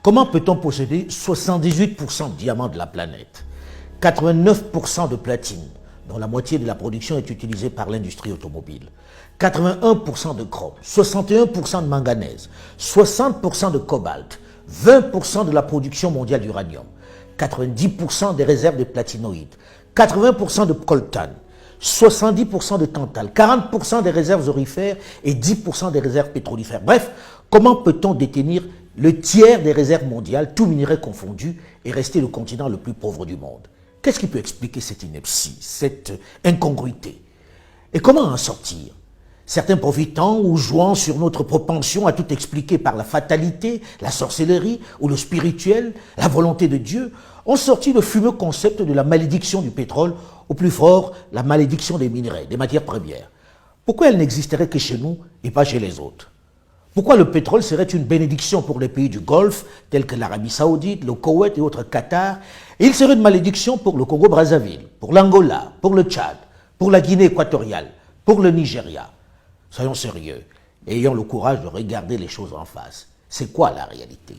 Comment peut-on posséder 78% de diamants de la planète, 89% de platine, dont la moitié de la production est utilisée par l'industrie automobile, 81% de chrome, 61% de manganèse, 60% de cobalt, 20% de la production mondiale d'uranium, 90% des réserves de platinoïdes, 80% de coltan, 70% de tantal, 40% des réserves aurifères et 10% des réserves pétrolifères. Bref, comment peut-on détenir le tiers des réserves mondiales, tous minéraux confondus, et rester le continent le plus pauvre du monde? Qu'est-ce qui peut expliquer cette ineptie, cette incongruité? Et comment en sortir? Certains profitant ou jouant sur notre propension à tout expliquer par la fatalité, la sorcellerie ou le spirituel, la volonté de Dieu, ont sorti le fumeux concept de la malédiction du pétrole, ou plus fort, la malédiction des minerais, des matières premières. Pourquoi elle n'existerait que chez nous et pas chez les autres? Pourquoi le pétrole serait une bénédiction pour les pays du Golfe, tels que l'Arabie Saoudite, le Koweït et autres Qatar, et il serait une malédiction pour le Congo-Brazzaville, pour l'Angola, pour le Tchad, pour la Guinée équatoriale, pour le Nigeria? Soyons sérieux, ayons le courage de regarder les choses en face. C'est quoi la réalité?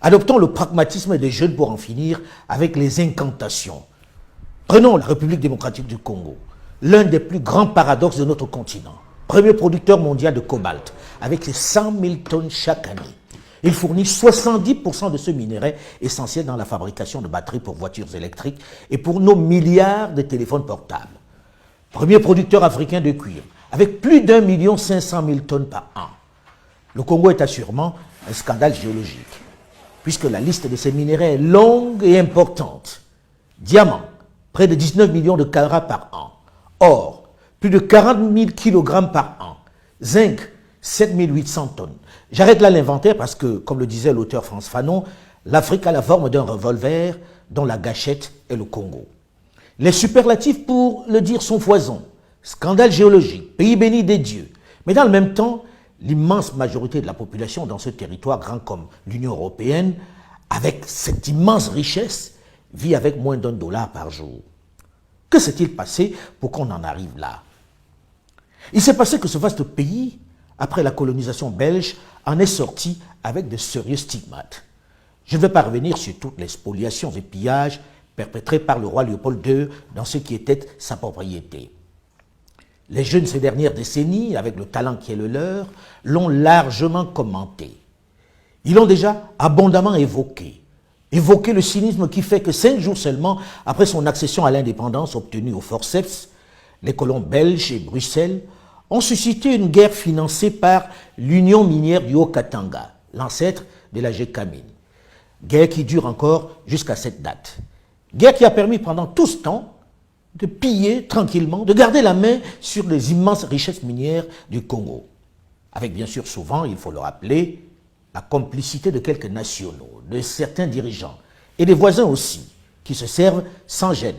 Adoptons le pragmatisme des jeunes pour en finir avec les incantations. Prenons la République démocratique du Congo, l'un des plus grands paradoxes de notre continent. Premier producteur mondial de cobalt, avec ses 100 000 tonnes chaque année. Il fournit 70% de ce minerai essentiel dans la fabrication de batteries pour voitures électriques et pour nos milliards de téléphones portables. Premier producteur africain de cuivre, avec plus d'1 500 000 tonnes par an. Le Congo est assurément un scandale géologique, puisque la liste de ces minéraux est longue et importante. Diamant, près de 19 millions de carats par an. Or, plus de 40 000 kg par an. Zinc, 7 800 tonnes. J'arrête là l'inventaire parce que, comme le disait l'auteur Frantz Fanon, l'Afrique a la forme d'un revolver dont la gâchette est le Congo. Les superlatifs, pour le dire, sont foison. Scandale géologique, pays béni des dieux. Mais dans le même temps, l'immense majorité de la population dans ce territoire grand comme l'Union européenne, avec cette immense richesse, vit avec moins d'$1 par jour. Que s'est-il passé pour qu'on en arrive là? Il s'est passé que ce vaste pays, après la colonisation belge, en est sorti avec de sérieux stigmates. Je ne vais pas revenir sur toutes les spoliations et pillages perpétrés par le roi Léopold II dans ce qui était sa propriété. Les jeunes ces dernières décennies, avec le talent qui est le leur, l'ont largement commenté. Ils l'ont déjà abondamment évoqué. Évoqué le cynisme qui fait que 5 jours seulement après son accession à l'indépendance obtenue au forceps, les colons belges et Bruxelles ont suscité une guerre financée par l'Union minière du Haut-Katanga, l'ancêtre de la GECAMINE. Guerre qui dure encore jusqu'à cette date. Guerre qui a permis pendant tout ce temps de piller tranquillement, de garder la main sur les immenses richesses minières du Congo. Avec bien sûr souvent, il faut le rappeler, la complicité de quelques nationaux, de certains dirigeants et des voisins aussi, qui se servent sans gêne.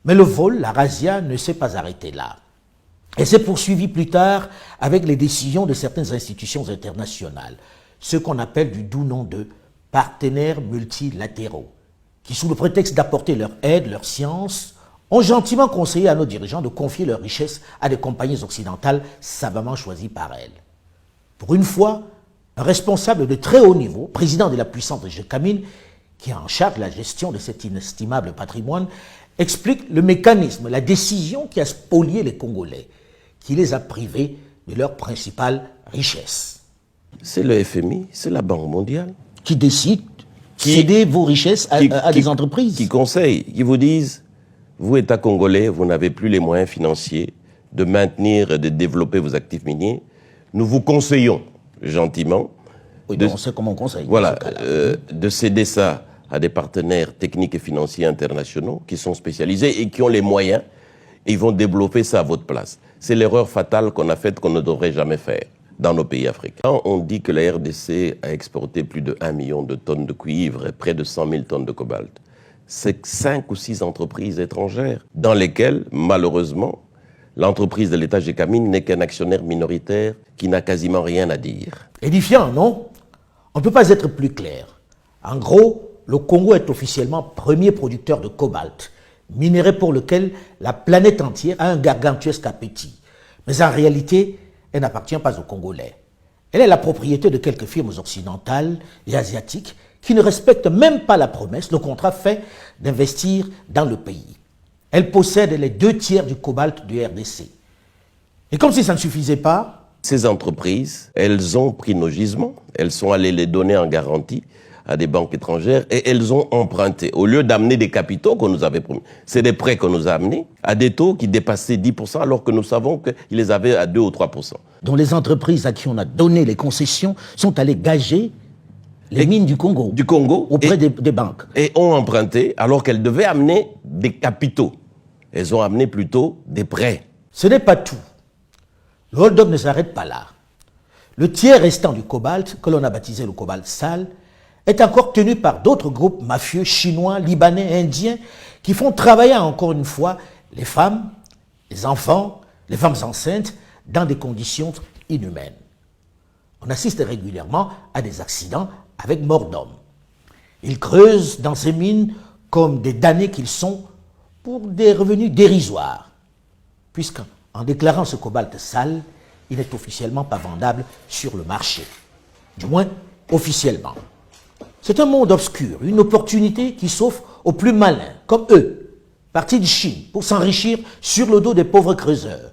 Mais le vol, la razzia, ne s'est pas arrêté là. Elle s'est poursuivie plus tard avec les décisions de certaines institutions internationales, ce qu'on appelle du doux nom de partenaires multilatéraux, qui sous le prétexte d'apporter leur aide, leur science, ont gentiment conseillé à nos dirigeants de confier leurs richesses à des compagnies occidentales savamment choisies par elles. Pour une fois, un responsable de très haut niveau, président de la puissante GECAMINE, qui a en charge la gestion de cet inestimable patrimoine, explique le mécanisme, la décision qui a spolié les Congolais, qui les a privés de leur principale richesse. C'est le FMI, c'est la Banque mondiale. Qui décide de céder vos richesses à des entreprises. Qui conseillent, qui vous disent, vous, État congolais, vous n'avez plus les moyens financiers de maintenir et de développer vos actifs miniers. Nous vous conseillons gentiment. Oui, on sait comment on conseille. Voilà, de céder ça à des partenaires techniques et financiers internationaux qui sont spécialisés et qui ont les moyens et ils vont développer ça à votre place. C'est l'erreur fatale qu'on a faite qu'on ne devrait jamais faire dans nos pays africains. On dit que la RDC a exporté plus de 1 million de tonnes de cuivre et près de 100 000 tonnes de cobalt. C'est 5 ou 6 entreprises étrangères dans lesquelles, malheureusement, l'entreprise de l'État GECAMINE n'est qu'un actionnaire minoritaire qui n'a quasiment rien à dire. Édifiant, non? On ne peut pas être plus clair. En gros, le Congo est officiellement premier producteur de cobalt, minerai pour lequel la planète entière a un gargantuesque appétit. Mais en réalité, elle n'appartient pas aux Congolais. Elle est la propriété de quelques firmes occidentales et asiatiques qui ne respectent même pas la promesse, le contrat fait d'investir dans le pays. Elle possède les 2/3 du cobalt du RDC. Et comme si ça ne suffisait pas, ces entreprises, elles ont pris nos gisements, elles sont allées les donner en garantie à des banques étrangères et elles ont emprunté. Au lieu d'amener des capitaux qu'on nous avait promis, c'est des prêts qu'on nous a amenés à des taux qui dépassaient 10% alors que nous savons qu'ils les avaient à 2 ou 3%. Dont les entreprises à qui on a donné les concessions sont allées gager les mines du Congo auprès des banques. Et ont emprunté alors qu'elles devaient amener des capitaux. Elles ont amené plutôt des prêts. Ce n'est pas tout. Le hold-up ne s'arrête pas là. Le tiers restant du cobalt, que l'on a baptisé le cobalt sale, est encore tenu par d'autres groupes mafieux chinois, libanais, indiens, qui font travailler encore une fois les femmes, les enfants, les femmes enceintes, dans des conditions inhumaines. On assiste régulièrement à des accidents avec mort d'homme. Ils creusent dans ces mines comme des damnés qu'ils sont pour des revenus dérisoires, puisqu'en déclarant ce cobalt sale, il n'est officiellement pas vendable sur le marché. Du moins, officiellement. C'est un monde obscur, une opportunité qui s'offre aux plus malins, comme eux, partis de Chine, pour s'enrichir sur le dos des pauvres creuseurs.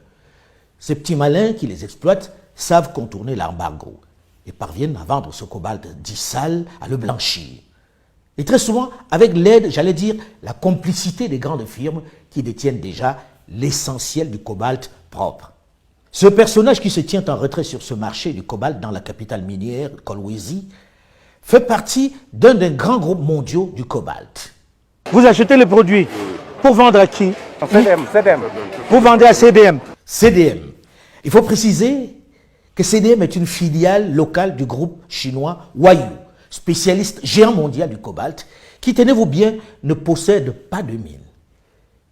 Ces petits malins qui les exploitent savent contourner l'embargo et parviennent à vendre ce cobalt dit sale, à le blanchir. Et très souvent, avec l'aide, j'allais dire, la complicité des grandes firmes qui détiennent déjà l'essentiel du cobalt propre. Ce personnage qui se tient en retrait sur ce marché du cobalt dans la capitale minière, Kolwezi, fait partie d'un des grands groupes mondiaux du cobalt. Vous achetez le produit pour vendre à qui? CDM. Vous vendez à CDM. CDM. Il faut préciser que CDM est une filiale locale du groupe chinois Huayu, spécialiste géant mondial du cobalt, qui, tenez-vous bien, ne possède pas de mine.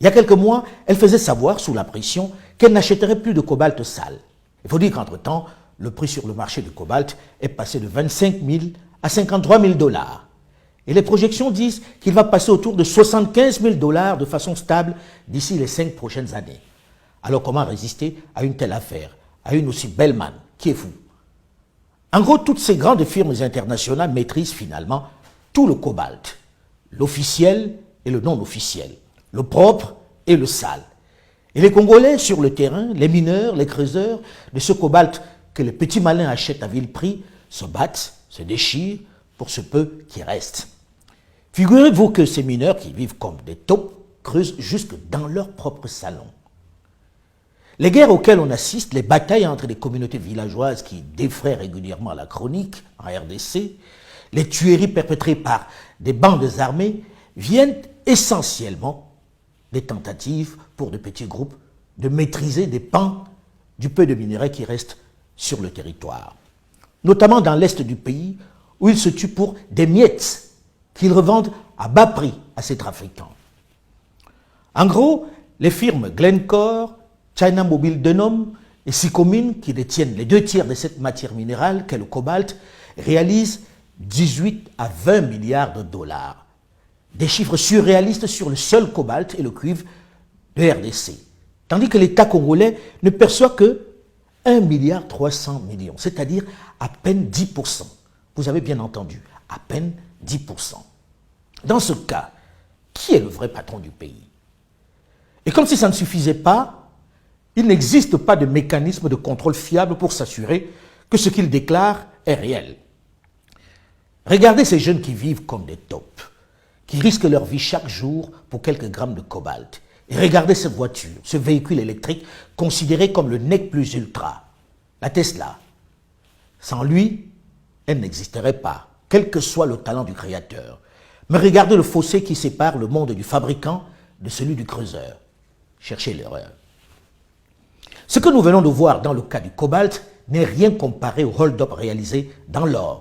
Il y a quelques mois, elle faisait savoir, sous la pression, qu'elle n'achèterait plus de cobalt sale. Il faut dire qu'entre-temps, le prix sur le marché du cobalt est passé de 25 000 à 53 000 $. Et les projections disent qu'il va passer autour de 75 000 $ de façon stable d'ici les 5 prochaines années. Alors comment résister à une telle affaire, à une aussi belle manne, qui est fou? En gros, toutes ces grandes firmes internationales maîtrisent finalement tout le cobalt, l'officiel et le non officiel, le propre et le sale. Et les Congolais sur le terrain, les mineurs, les creuseurs de ce cobalt que les petits malins achètent à vil prix, se battent, se déchirent pour ce peu qui reste. Figurez-vous que ces mineurs qui vivent comme des taupes creusent jusque dans leur propre salon. Les guerres auxquelles on assiste, les batailles entre les communautés villageoises qui défraient régulièrement la chronique en RDC, les tueries perpétrées par des bandes armées viennent essentiellement des tentatives pour de petits groupes de maîtriser des pans du peu de minerais qui restent sur le territoire. Notamment dans l'est du pays, où ils se tuent pour des miettes qu'ils revendent à bas prix à ces trafiquants. En gros, les firmes Glencore, China Mobile Denom et Sycomine, qui détiennent les 2/3 de cette matière minérale qu'est le cobalt, réalisent 18 à 20 milliards de $. Des chiffres surréalistes sur le seul cobalt et le cuivre de RDC. Tandis que l'État congolais ne perçoit que 1,3 milliard, c'est-à-dire à peine 10%. Vous avez bien entendu, à peine 10%. Dans ce cas, qui est le vrai patron du pays? Et comme si ça ne suffisait pas, il n'existe pas de mécanisme de contrôle fiable pour s'assurer que ce qu'il déclare est réel. Regardez ces jeunes qui vivent comme des taupes, qui risquent leur vie chaque jour pour quelques grammes de cobalt. Et regardez cette voiture, ce véhicule électrique considéré comme le nec plus ultra, la Tesla. Sans lui, elle n'existerait pas, quel que soit le talent du créateur. Mais regardez le fossé qui sépare le monde du fabricant de celui du creuseur. Cherchez l'erreur. Ce que nous venons de voir dans le cas du cobalt n'est rien comparé au hold-up réalisé dans l'or,